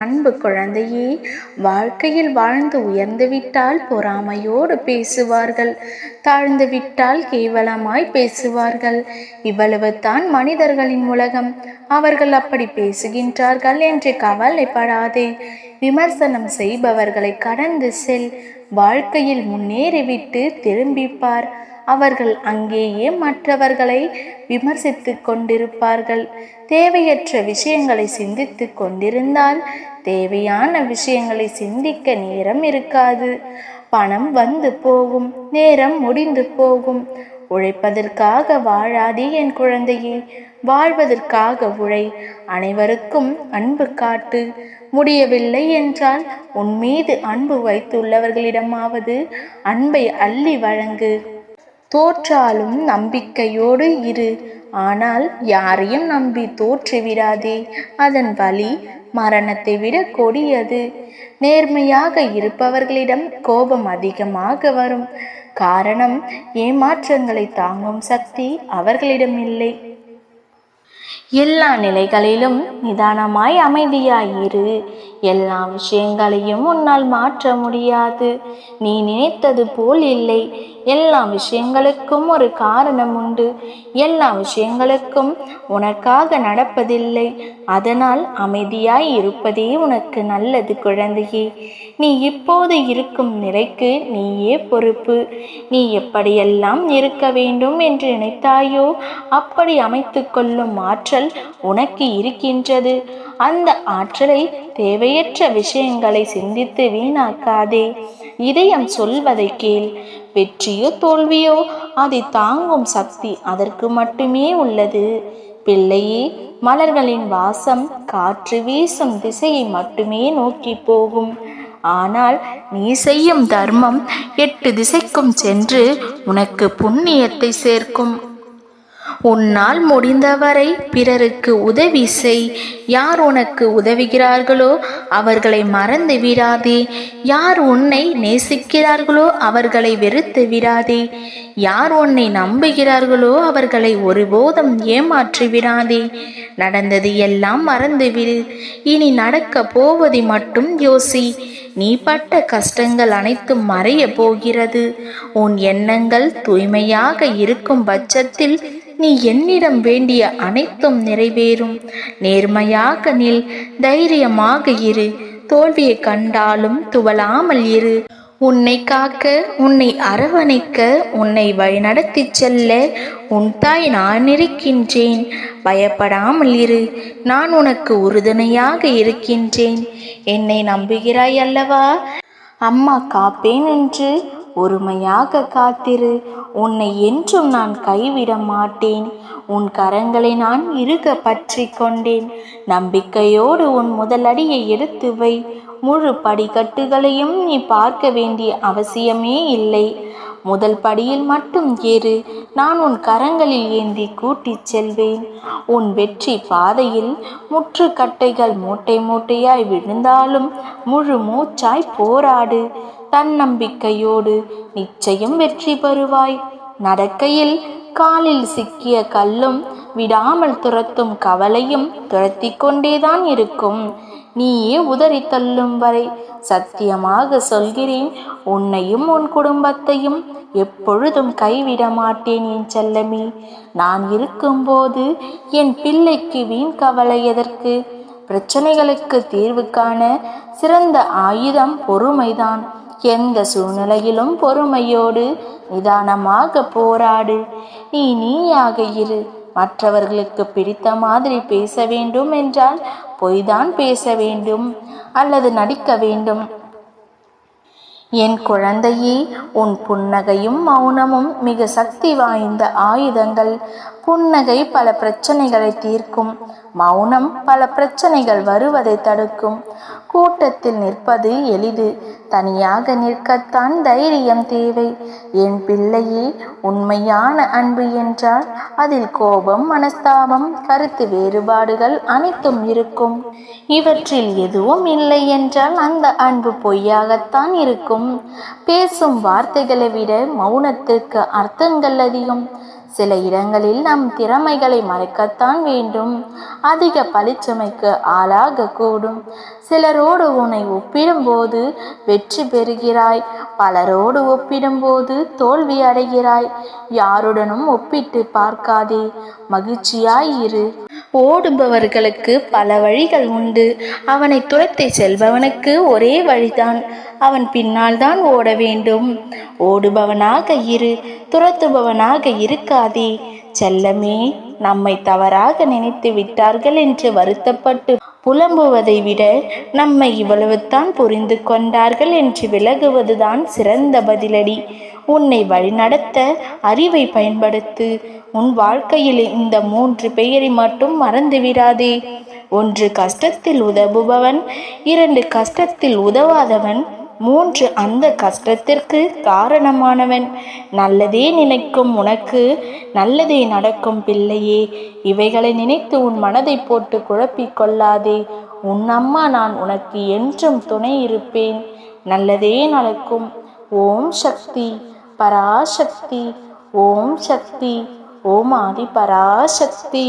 அன்பு குழந்தையே, வாழ்க்கையில் வாழ்ந்து உயர்ந்துவிட்டால் பொறாமையோடு பேசுவார்கள், தாழ்ந்து விட்டால் கேவலமாய் பேசுவார்கள். இவ்வளவு தான் மனிதர்களின் உலகம். அவர்கள் அப்படி பேசுகின்றார்கள் என்று கவலைப்படாதே. விமர்சனம் செய்பவர்களை கடந்து செல். வாழ்க்கையில் முன்னேறிவிட்டு திரும்பிப்பார். அவர்கள் அங்கேயே மற்றவர்களை விமர்சித்து கொண்டிருப்பார்கள். தேவையற்ற விஷயங்களை சிந்தித்து கொண்டிருந்தால் தேவையான விஷயங்களை சிந்திக்க நேரம் இருக்காது. பணம் வந்து போகும், நேரம் முடிந்து போகும். உழைப்பதற்காக வாழாதே என் குழந்தையே, வாழ்வதற்காக உழை. அனைவருக்கும் அன்பு காட்டு. முடியவில்லை என்றால் உன் மீது அன்பு வைத்துள்ளவர்களிடமாவது அன்பை அள்ளி வழங்கு. தோற்றாலும் நம்பிக்கையோடு இரு. ஆனால் யாரையும் நம்பி தோற்றுவிடாதே. அதன் வலி மரணத்தை விட கொடியது. நேர்மையாக இருப்பவர்களிடம் கோபம் அதிகமாக வரும். காரணம், ஏமாற்றங்களை தாங்கும் சக்தி அவர்களிடம் இல்லை. எல்லா நிலைகளிலும் நிதானமாய் அமைதியாயிரு. எல்லா விஷயங்களையும் உன்னால் மாற்ற முடியாது. நீ நினைத்தது போல் இல்லை. எல்லா விஷயங்களுக்கும் ஒரு காரணம் உண்டு. எல்லா விஷயங்களுக்கும் உனக்காக நடப்பதில்லை. அதனால் அமைதியாய் இருப்பதே உனக்கு நல்லது குழந்தையே. நீ இப்போது இருக்கும் நிலைக்கு நீயே பொறுப்பு. நீ எப்படியெல்லாம் இருக்க வேண்டும் என்று நினைத்தாயோ அப்படி அமைத்து கொள்ளும் ஆற்றல் உனக்கு இருக்கின்றது. அந்த ஆற்றலை தேவையற்ற விஷயங்களை சிந்தித்து வீணாக்காதே. இதயம் சொல்வதை கேள். வெற்றியோ தோல்வியோ அதை தாங்கும் சக்தி அதற்கு மட்டுமே உள்ளது. பிள்ளையே, மலர்களின் வாசம் காற்று வீசும் திசையை மட்டுமே நோக்கி போகும். ஆனால் நீ செய்யும் தர்மம் 8 திசைக்கும் சென்று உனக்கு புண்ணியத்தை சேர்க்கும். உன்னால் முடிந்தவரை பிறருக்கு உதவி செய். யார் உனக்கு உதவுகிறார்களோ அவர்களை மறந்து விடாதே. யார் உன்னை நேசிக்கிறார்களோ அவர்களை வெறுத்து விடாதே. யார் உன்னை நம்புகிறார்களோ அவர்களை ஒருபோதும் ஏமாற்றி விடாதே. நடந்தது எல்லாம் மறந்துவிடு. இனி நடக்க போவதை மட்டும் யோசி. நீ பட்ட கஷ்டங்கள் அனைத்தும் மறைய போகிறது. உன் எண்ணங்கள் தூய்மையாக இருக்கும் பட்சத்தில் நீ என்னிடம் வேண்டிய அனைத்தும் நிறைவேறும். நேர்மையாக நில், தைரியமாக இரு. தோல்வியை கண்டாலும் துவளாமல் இரு. உன்னை காக்க, உன்னை அரவணைக்க, உன்னை வழிநடத்தி செல்ல உன் தாய் நான் இருக்கின்றேன். பயப்படாமல் இரு. நான் உனக்கு உறுதுணையாக இருக்கின்றேன். என்னை நம்புகிறாய் அல்லவா? அம்மா காப்பேன் என்று பொறுமையாக காத்திரு. உன்னை என்றும் நான் கைவிட மாட்டேன். உன் கரங்களை நான் இறுக பற்றி கொண்டேன். நம்பிக்கையோடு உன் முதலடியை எடுத்து வை. முழு படிக்கட்டுகளையும் நீ பார்க்க வேண்டிய அவசியமே இல்லை. முதல் படியில் மட்டும் ஏறு. நான் உன் கரங்களில் ஏந்தி கூட்டிச் செல்வேன். உன் வெற்றி பாதையில் முற்றுக்கட்டைகள் மூட்டை மூட்டையாய் விழுந்தாலும் முழு மூச்சாய் போராடு. தன்னம்பிக்கையோடு நிச்சயம் வெற்றி பெறுவாய். நடக்கையில் காலில் சிக்கிய கல்லும் விடாமல் துரத்தும் கவலையும் துரத்தி கொண்டேதான் இருக்கும். நீயே உதறி தள்ளும் வரை. சத்தியமாக சொல்கிறேன், உன்னையும் உன் குடும்பத்தையும் எப்பொழுதும் கைவிட மாட்டேன் என் செல்லமே. நான் இருக்கும்போது என் பிள்ளைக்கு வீண் கவலை எதற்கு? பிரச்சனைகளுக்கு தீர்வு காண சிறந்த ஆயுதம் பொறுமைதான். எந்த சூழ்நிலையிலும் பொறுமையோடு நிதானமாக போராடு. நீ நீயாக இரு. மற்றவர்களுக்கு பிடித்த மாதிரி பேச வேண்டும் என்றால் பொய்தான் பேச வேண்டும் அல்லது நடிக்க வேண்டும். என் குழந்தையே, உன் புன்னகையும் மௌனமும் மிக சக்தி வாய்ந்த ஆயுதங்கள். புன்னகை பல பிரச்சனைகளை தீர்க்கும். மௌனம் பல பிரச்சனைகள் வருவதை தடுக்கும். கூட்டத்தில் நிற்பது எளிது, தனியாக நிற்கத்தான் தைரியம் தேவை. என் பிள்ளையே, உண்மையான அன்பு என்றால் அதில் கோபம், மனஸ்தாபம், கருத்து வேறுபாடுகள் அனைத்தும் இருக்கும். இவற்றில் எதுவும் இல்லை என்றால் அந்த அன்பு பொய்யாகத்தான் இருக்கும். பேசும் வார்த்தைகளை விட மௌனத்திற்கு அர்த்தங்கள் அதிகம். சில இடங்களில் நம் திறமைகளை மறைக்கத்தான் வேண்டும். அதிக பழிச்சுமைக்கு ஆளாகக்கூடும். சிலரோடு உன்னை ஒப்பிடும்போது வெற்றி பெறுகிறாய், பலரோடு ஒப்பிடும்போது தோல்வி அடைகிறாய். யாருடனும் ஒப்பிட்டு பார்க்காதே, மகிழ்ச்சியாய் இரு. ஓடுபவர்களுக்கு பல வழிகள் உண்டு. அவனை துரத்தி செல்பவனுக்கு ஒரே வழிதான். அவன் பின்னால் தான் ஓட வேண்டும். ஓடுபவனாக இரு, துரத்துபவனாக இருக்காதே. செல்லமே, நம்மை தவறாக நினைத்து விட்டார்கள் என்று வருத்தப்பட்டு புலம்புவதை விட நம்மை இவ்வளவுதான் புரிந்து கொண்டார்கள் என்று விலகுவதுதான் சிறந்த பதிலடி. உன்னை வழிநடத்த அறிவை பயன்படுத்து. உன் வாழ்க்கையில் இந்த 3 பெயரை மட்டும் மறந்துவிடாதே. 1 கஷ்டத்தில் உதவுபவன், 2 கஷ்டத்தில் உதவாதவன், 3 அந்த கஷ்டத்திற்கு காரணமானவன். நல்லதே நினைக்கும் உனக்கு நல்லதே நடக்கும் பிள்ளையே. இவைகளை நினைத்து உன் மனதை போட்டு குழப்பிக் கொள்ளாதே. உன் அம்மா நான் உனக்கு என்றும் துணை இருப்பேன். நல்லதே நடக்கும். ஓம் சக்தி பராசக்தி. ஓம் சக்தி. ஓம் ஆதி பராசக்தி.